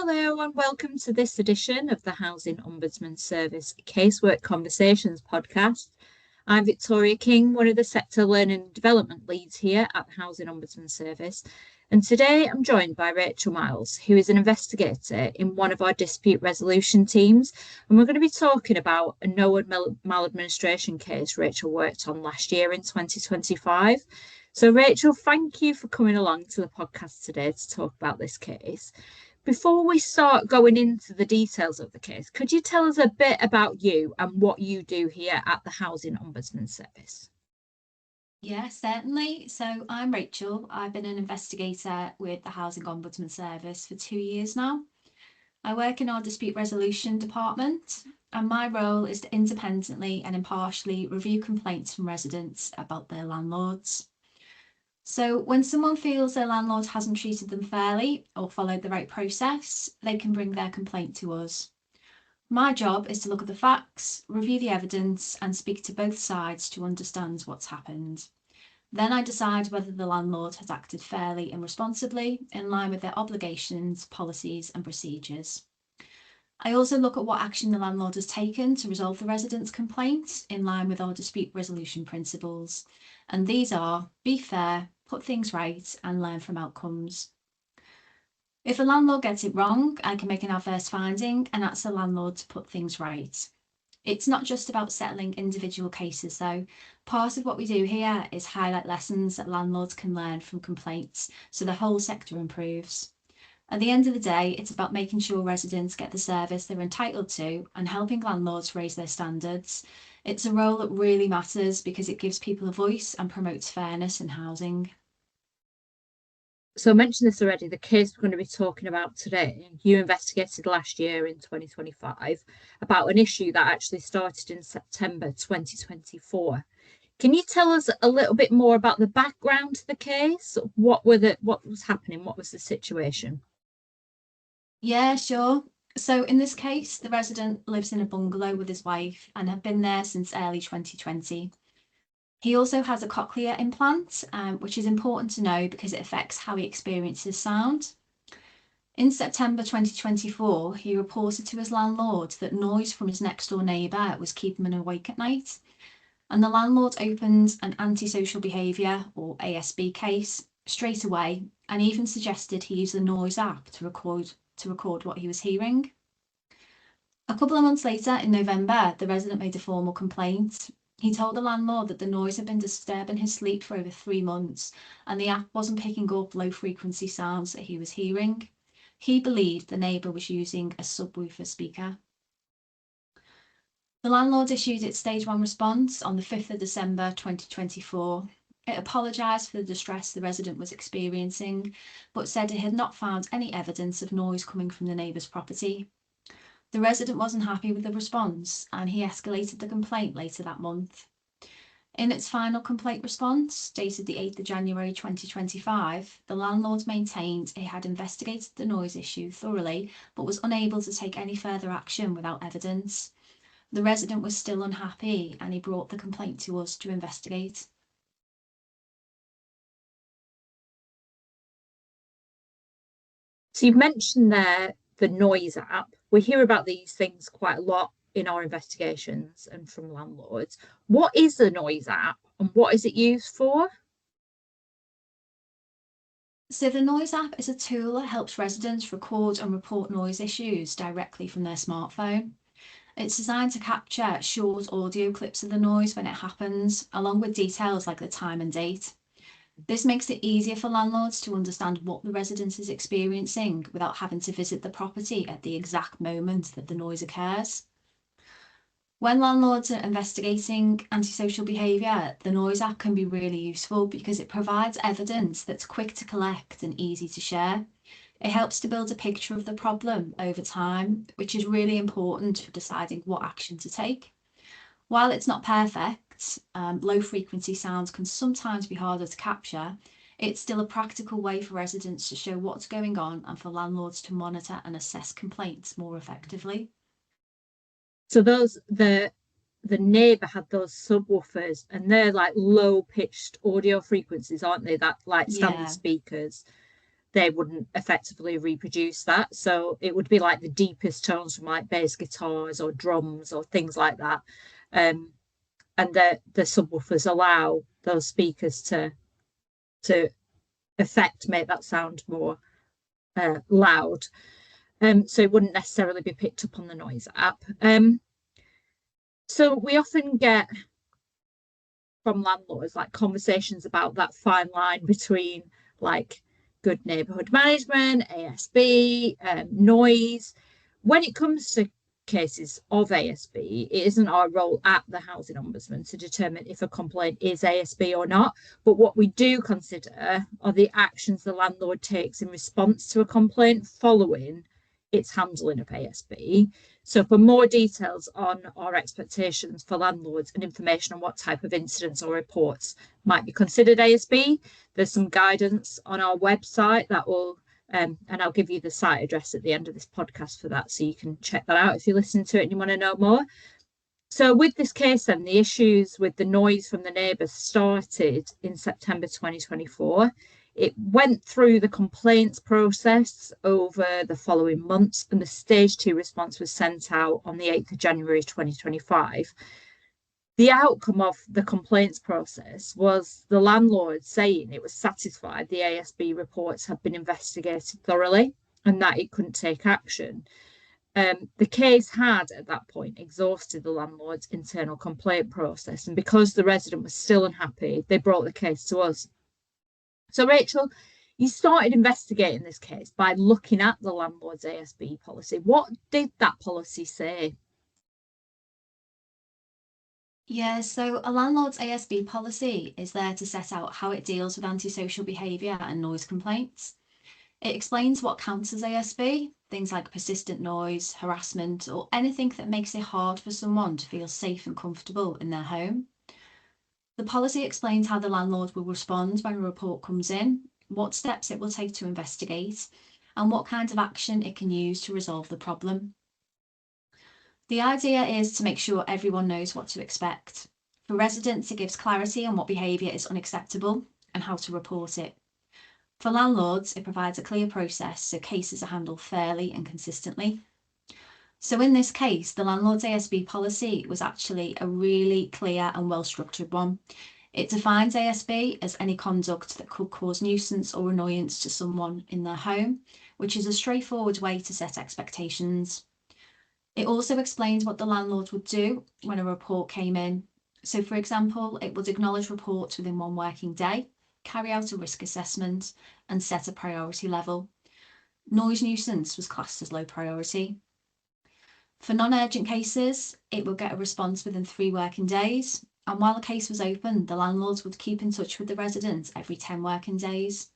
Hello and welcome to this edition of the Housing Ombudsman Service Casework Conversations podcast. I'm Victoria King, one of the sector learning and development leads here at the Housing Ombudsman Service. And today I'm joined by Rachel Miles, who is an investigator in one of our dispute resolution teams. And we're going to be talking about a known maladministration case Rachel worked on last year in 2025. So Rachel, thank you for coming along to the podcast today to talk about this case. Before we start going into the details of the case, could you tell us a bit about you and what you do here at the Housing Ombudsman Service? Yeah, certainly. So I'm Rachel. I've been an investigator with the Housing Ombudsman Service for 2 years now. I work in our dispute resolution department, and my role is to independently and impartially review complaints from residents about their landlords. So when someone feels their landlord hasn't treated them fairly or followed the right process, they can bring their complaint to us. My job is to look at the facts, review the evidence, and speak to both sides to understand what's happened. Then I decide whether the landlord has acted fairly and responsibly in line with their obligations, policies, and procedures. I also look at what action the landlord has taken to resolve the resident's complaint in line with our dispute resolution principles. And these are: be fair, put things right, and learn from outcomes. If a landlord gets it wrong, I can make an adverse finding and ask the landlord to put things right. It's not just about settling individual cases though. Part of what we do here is highlight lessons that landlords can learn from complaints so the whole sector improves. At the end of the day, it's about making sure residents get the service they're entitled to and helping landlords raise their standards. It's a role that really matters because it gives people a voice and promotes fairness in housing. So I mentioned this already, the case we're going to be talking about today, you investigated last year in 2025 about an issue that actually started in September 2024. Can you tell us a little bit more about the background to the case? What was happening? What was the situation? Yeah, sure. So in this case, the resident lives in a bungalow with his wife and have been there since early 2020. He also has a cochlear implant, which is important to know because it affects how he experiences sound. In September 2024, he reported to his landlord that noise from his next door neighbour was keeping him awake at night. And the landlord opened an antisocial behaviour, or ASB, case straight away, and even suggested he use the noise app to record what he was hearing. A couple of months later, in November, the resident made a formal complaint. He told the landlord that the noise had been disturbing his sleep for over 3 months, and the app wasn't picking up low frequency sounds that he was hearing. He believed the neighbour was using a subwoofer speaker. The landlord issued its stage 1 response on the 5th of December 2024. It apologised for the distress the resident was experiencing, but said it had not found any evidence of noise coming from the neighbour's property. The resident wasn't happy with the response, and he escalated the complaint later that month. In its final complaint response, dated the 8th of January 2025, the landlord maintained it had investigated the noise issue thoroughly, but was unable to take any further action without evidence. The resident was still unhappy, and he brought the complaint to us to investigate. So you've mentioned there the noise app. We hear about these things quite a lot in our investigations and from landlords. What is the noise app and what is it used for? So the noise app is a tool that helps residents record and report noise issues directly from their smartphone. It's designed to capture short audio clips of the noise when it happens, along with details like the time and date. This makes it easier for landlords to understand what the resident is experiencing without having to visit the property at the exact moment that the noise occurs. When landlords are investigating antisocial behaviour, the noise app can be really useful because it provides evidence that's quick to collect and easy to share. It helps to build a picture of the problem over time, which is really important for deciding what action to take. While it's not perfect, low frequency sounds can sometimes be harder to capture. It's still a practical way for residents to show what's going on and for landlords to monitor and assess complaints more effectively. So the neighbour had those subwoofers and they're like low pitched audio frequencies, aren't they? That like standard Yeah. speakers. they wouldn't effectively reproduce that. So it would be like the deepest tones from like bass guitars or drums or things like that. And the subwoofers allow those speakers to make that sound more loud. So it wouldn't necessarily be picked up on the noise app. So we often get from landlords like conversations about that fine line between like good neighbourhood management, ASB, noise. When it comes to cases of ASB, it isn't our role at the Housing Ombudsman to determine if a complaint is ASB or not. But what we do consider are the actions the landlord takes in response to a complaint following its handling of ASB. So for more details on our expectations for landlords and information on what type of incidents or reports might be considered ASB, there's some guidance on our website that will, and I'll give you the site address at the end of this podcast for that, so you can check that out if you listen to it and you want to know more. So with this case then, the issues with the noise from the neighbours started in September 2024. It went through the complaints process over the following months, and the stage 2 response was sent out on the 8th of January 2025. The outcome of the complaints process was the landlord saying it was satisfied the ASB reports had been investigated thoroughly and that it couldn't take action. The case had at that point exhausted the landlord's internal complaint process, and because the resident was still unhappy, they brought the case to us. So Rachel, you started investigating this case by looking at the landlord's ASB policy. What did that policy say? Yeah, so a landlord's ASB policy is there to set out how it deals with antisocial behaviour and noise complaints. It explains what counts as ASB, things like persistent noise, harassment, or anything that makes it hard for someone to feel safe and comfortable in their home. The policy explains how the landlord will respond when a report comes in, what steps it will take to investigate, and what kind of action it can use to resolve the problem. The idea is to make sure everyone knows what to expect. For residents, it gives clarity on what behaviour is unacceptable and how to report it. For landlords, it provides a clear process so cases are handled fairly and consistently. So in this case, the landlord's ASB policy was actually a really clear and well-structured one. It defines ASB as any conduct that could cause nuisance or annoyance to someone in their home, which is a straightforward way to set expectations. It also explains what the landlord would do when a report came in. So for example, it would acknowledge reports within 1 working day, carry out a risk assessment, and set a priority level. Noise nuisance was classed as low priority. For non-urgent cases, it would get a response within 3 working days, and while the case was open, the landlords would keep in touch with the residents every 10 working days.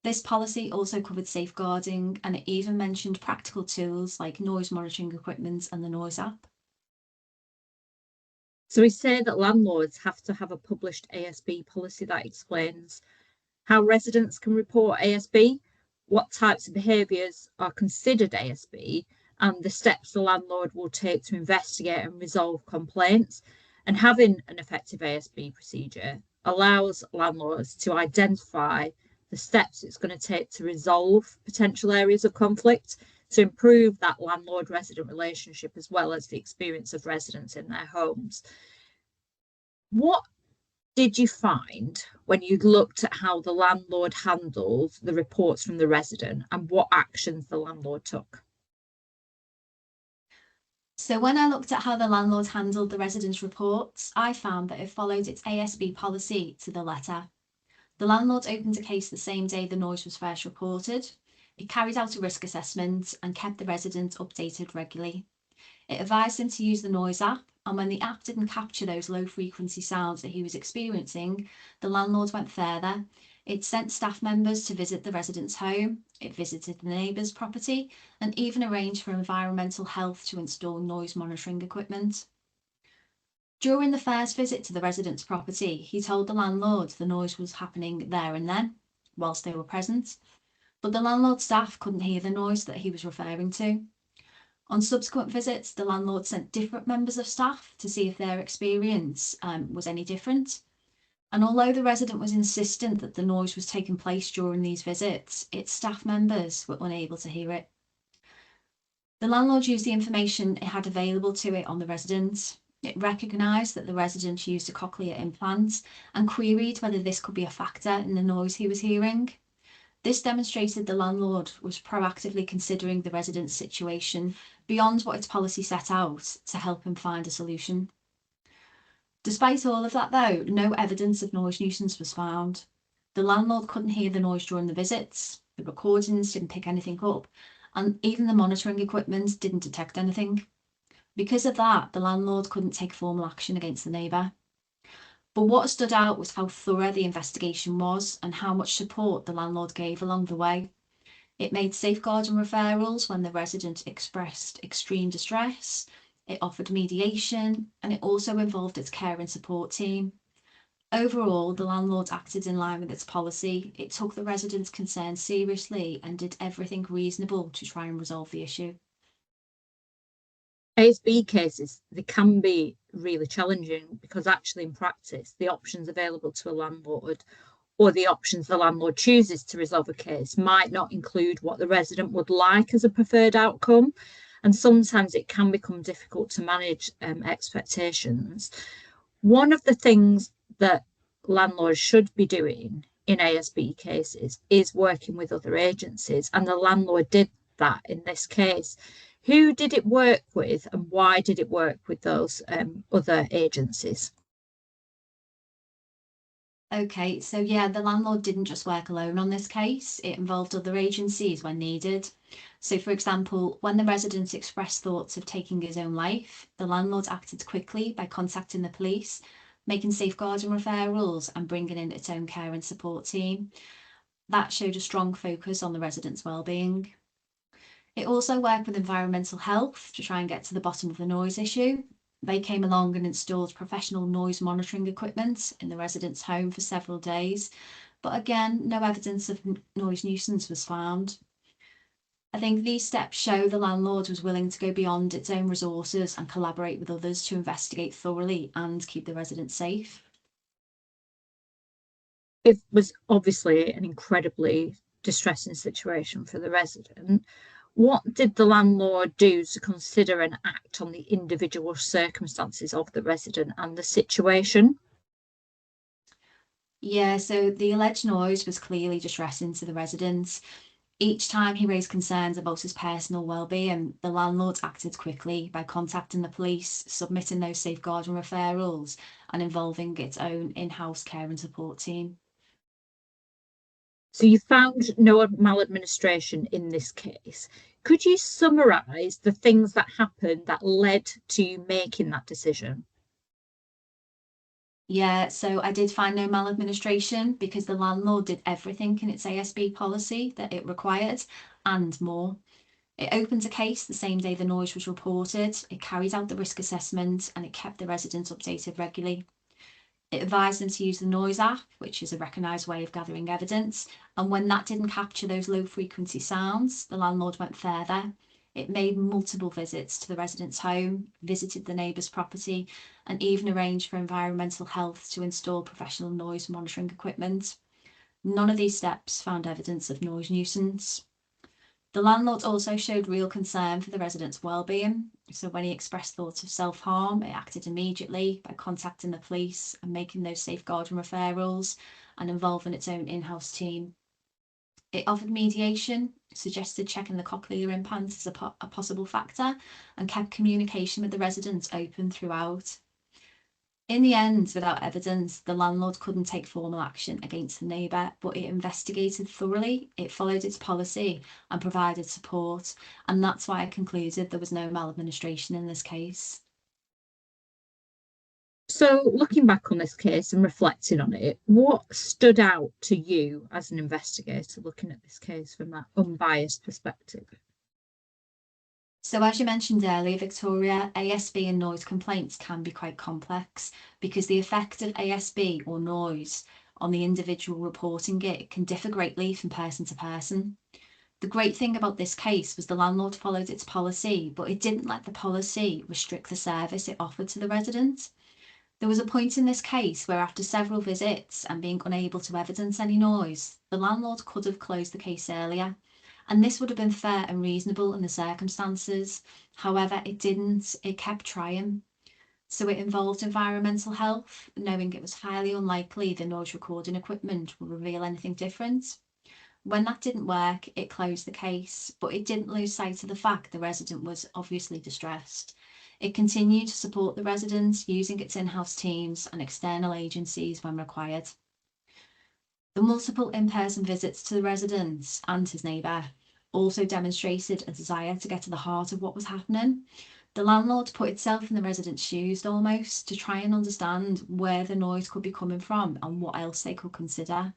This policy also covered safeguarding, and it even mentioned practical tools like noise monitoring equipment and the noise app. So we say that landlords have to have a published ASB policy that explains how residents can report ASB, what types of behaviours are considered ASB, and the steps the landlord will take to investigate and resolve complaints. And having an effective ASB procedure allows landlords to identify the steps it's going to take to resolve potential areas of conflict, to improve that landlord-resident relationship as well as the experience of residents in their homes. What did you find when you looked at how the landlord handled the reports from the resident and what actions the landlord took? So when I looked at how the landlord handled the residents' reports, I found that it followed its ASB policy to the letter. The landlord opened a case the same day the noise was first reported. It carried out a risk assessment and kept the resident updated regularly. It advised him to use the noise app, and when the app didn't capture those low frequency sounds that he was experiencing, the landlord went further. It sent staff members to visit the resident's home, it visited the neighbour's property, and even arranged for environmental health to install noise monitoring equipment. During the first visit to the resident's property, he told the landlord the noise was happening there and then, whilst they were present, but the landlord's staff couldn't hear the noise that he was referring to. On subsequent visits, the landlord sent different members of staff to see if their experience was any different. And although the resident was insistent that the noise was taking place during these visits, its staff members were unable to hear it. The landlord used the information it had available to it on the resident. It recognised that the resident used a cochlear implant and queried whether this could be a factor in the noise he was hearing. This demonstrated the landlord was proactively considering the resident's situation beyond what its policy set out to help him find a solution. Despite all of that, though, no evidence of noise nuisance was found. The landlord couldn't hear the noise during the visits, the recordings didn't pick anything up, and even the monitoring equipment didn't detect anything. Because of that, the landlord couldn't take formal action against the neighbour. But what stood out was how thorough the investigation was and how much support the landlord gave along the way. It made safeguarding referrals when the resident expressed extreme distress. It offered mediation, and it also involved its care and support team. Overall, the landlord acted in line with its policy. It took the residents' concerns seriously and did everything reasonable to try and resolve the issue. ASB cases, they can be really challenging because actually in practice, the options available to a landlord or the options the landlord chooses to resolve a case might not include what the resident would like as a preferred outcome. And sometimes it can become difficult to manage expectations. One of the things that landlords should be doing in ASB cases is working with other agencies, and the landlord did that in this case. Who did it work with, and why did it work with those other agencies? Okay, so yeah, the landlord didn't just work alone on this case. It involved other agencies when needed. So, for example, when the resident expressed thoughts of taking his own life, the landlord acted quickly by contacting the police, making safeguarding referrals, and bringing in its own care and support team. That showed a strong focus on the resident's well-being. It also worked with environmental health to try and get to the bottom of the noise issue. They came along and installed professional noise monitoring equipment in the resident's home for several days, but again, no evidence of noise nuisance was found. I think these steps show the landlord was willing to go beyond its own resources and collaborate with others to investigate thoroughly and keep the residents safe. It was obviously an incredibly distressing situation for the resident. What did the landlord do to consider and act on the individual circumstances of the resident and the situation? Yeah, so the alleged noise was clearly distressing to the residents. Each time he raised concerns about his personal well-being, the landlord acted quickly by contacting the police, submitting those safeguarding referrals, and involving its own in-house care and support team. So you found no maladministration in this case. Could you summarise the things that happened that led to you making that decision? Yeah, so I did find no maladministration because the landlord did everything in its ASB policy that it required and more. It opened a case the same day the noise was reported, it carried out the risk assessment, and it kept the residents updated regularly. It advised them to use the Noise app, which is a recognised way of gathering evidence, and when that didn't capture those low frequency sounds, the landlord went further. It made multiple visits to the resident's home, visited the neighbour's property, and even arranged for environmental health to install professional noise monitoring equipment. None of these steps found evidence of noise nuisance. The landlord also showed real concern for the residents' well-being. So when he expressed thoughts of self-harm, it acted immediately by contacting the police and making those safeguarding referrals and involving its own in-house team. It offered mediation, suggested checking the cochlear implant as a possible factor, and kept communication with the residents open throughout. In the end, without evidence, the landlord couldn't take formal action against the neighbour, but it investigated thoroughly, it followed its policy and provided support, and that's why I concluded there was no maladministration in this case. So looking back on this case and reflecting on it, what stood out to you as an investigator looking at this case from that unbiased perspective? So as you mentioned earlier, Victoria, ASB and noise complaints can be quite complex because the effect of ASB or noise on the individual reporting it can differ greatly from person to person. The great thing about this case was the landlord followed its policy, but it didn't let the policy restrict the service it offered to the resident. There was a point in this case where after several visits and being unable to evidence any noise, the landlord could have closed the case earlier, and this would have been fair and reasonable in the circumstances. However, it didn't. It kept trying. So it involved environmental health, knowing it was highly unlikely the noise recording equipment would reveal anything different. When that didn't work, it closed the case, but it didn't lose sight of the fact the resident was obviously distressed. It continued to support the residents using its in-house teams and external agencies when required. The multiple in-person visits to the residents and his neighbour also demonstrated a desire to get to the heart of what was happening. The landlord put itself in the residents' shoes almost to try and understand where the noise could be coming from and what else they could consider.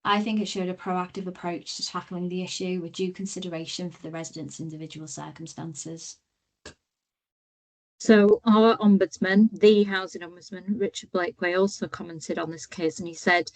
I think it showed a proactive approach to tackling the issue with due consideration for the residents' individual circumstances. So our ombudsman, the housing ombudsman, Richard Blakeway, also commented on this case, and he said,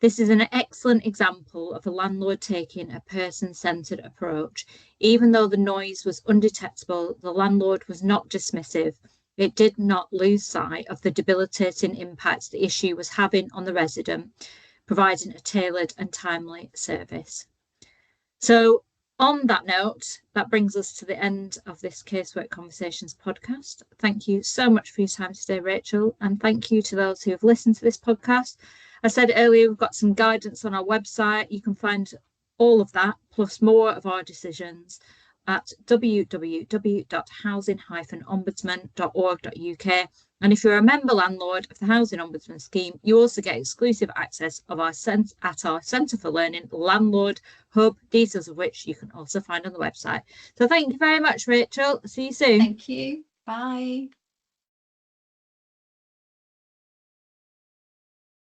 "This is an excellent example of a landlord taking a person-centred approach. Even though the noise was undetectable, the landlord was not dismissive. It did not lose sight of the debilitating impact the issue was having on the resident, providing a tailored and timely service." So on that note, that brings us to the end of this Casework Conversations podcast. Thank you so much for your time today, Rachel, and thank you to those who have listened to this podcast. I said earlier, we've got some guidance on our website. You can find all of that, plus more of our decisions at www.housing-ombudsman.org.uk. And if you're a member landlord of the Housing Ombudsman Scheme, you also get exclusive access of our Centre for Learning Landlord Hub, details of which you can also find on the website. So thank you very much, Rachel. See you soon. Thank you. Bye.